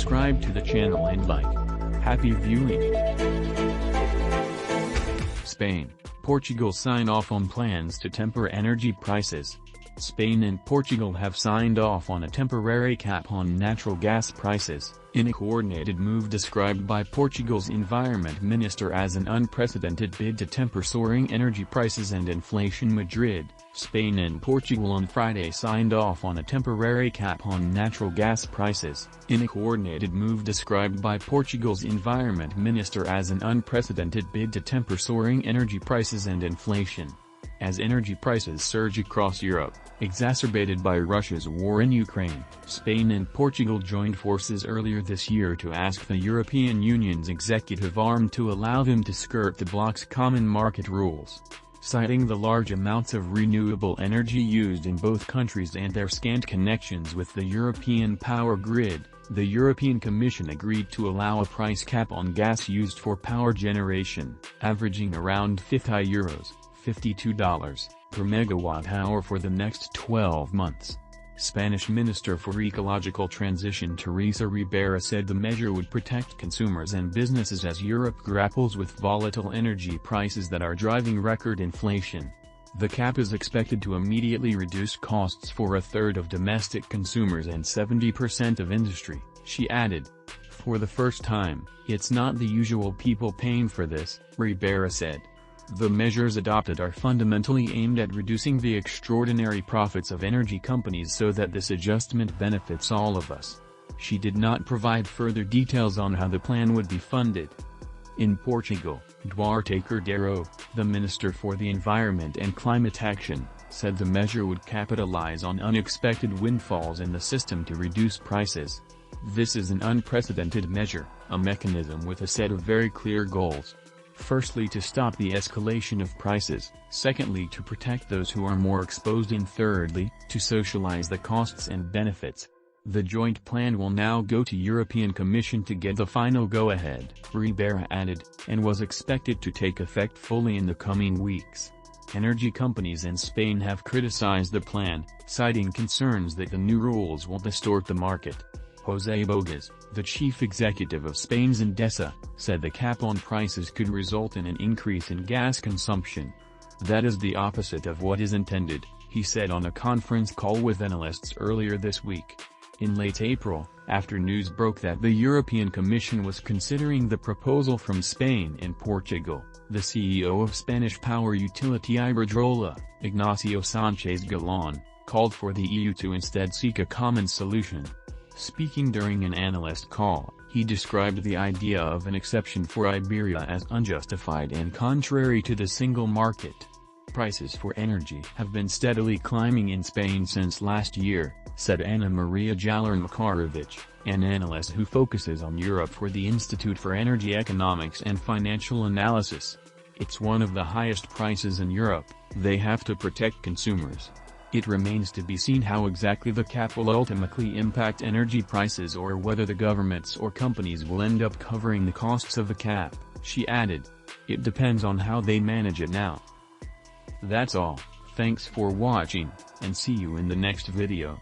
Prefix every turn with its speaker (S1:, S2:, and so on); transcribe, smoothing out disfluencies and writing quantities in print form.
S1: subscribe to the channel and like. Happy viewing. Spain, Portugal sign off on plans to temper energy prices. Spain and Portugal have signed off on a temporary cap on natural gas prices, in a coordinated move described by Portugal's environment minister as an unprecedented bid to temper soaring energy prices and inflation. Madrid, Spain and Portugal on Friday signed off on a temporary cap on natural gas prices, in a coordinated move described by Portugal's environment minister as an unprecedented bid to temper soaring energy prices and inflation. As energy prices surge across Europe, exacerbated by Russia's war in Ukraine, Spain and Portugal joined forces earlier this year to ask the European Union's executive arm to allow them to skirt the bloc's common market rules. Citing the large amounts of renewable energy used in both countries and their scant connections with the European power grid, the European Commission agreed to allow a price cap on gas used for power generation, averaging around €50. $52 per megawatt-hour for the next 12 months. Spanish Minister for Ecological Transition Teresa Ribera said the measure would protect consumers and businesses as Europe grapples with volatile energy prices that are driving record inflation. The cap is expected to immediately reduce costs for a third of domestic consumers and 70% of industry, she added. For the first time, it's not the usual people paying for this, Ribera said. The measures adopted are fundamentally aimed at reducing the extraordinary profits of energy companies so that this adjustment benefits all of us. She did not provide further details on how the plan would be funded. In Portugal, Duarte Cordeiro, the Minister for the Environment and Climate Action, said the measure would capitalize on unexpected windfalls in the system to reduce prices. This is an unprecedented measure, a mechanism with a set of very clear goals. Firstly, to stop the escalation of prices, secondly to protect those who are more exposed, and thirdly, to socialize the costs and benefits. The joint plan will now go to European Commission to get the final go-ahead, Ribera added, and was expected to take effect fully in the coming weeks. Energy companies in Spain have criticized the plan, citing concerns that the new rules will distort the market. José Bogas, the chief executive of Spain's Endesa, said the cap on prices could result in an increase in gas consumption. That is the opposite of what is intended, he said on a conference call with analysts earlier this week. In late April, after news broke that the European Commission was considering the proposal from Spain and Portugal, the CEO of Spanish power utility Iberdrola, Ignacio Sánchez Galán, called for the EU to instead seek a common solution. Speaking during an analyst call, he described the idea of an exception for Iberia as unjustified and contrary to the single market. Prices for energy have been steadily climbing in Spain since last year, said Ana Maria Jaler Makarovich, an analyst who focuses on Europe for the Institute for Energy Economics and Financial Analysis. It's one of the highest prices in Europe. They have to protect consumers. It remains to be seen how exactly the cap will ultimately impact energy prices or whether the governments or companies will end up covering the costs of the cap, she added. It depends on how they manage it now. That's all, thanks for watching, and see you in the next video.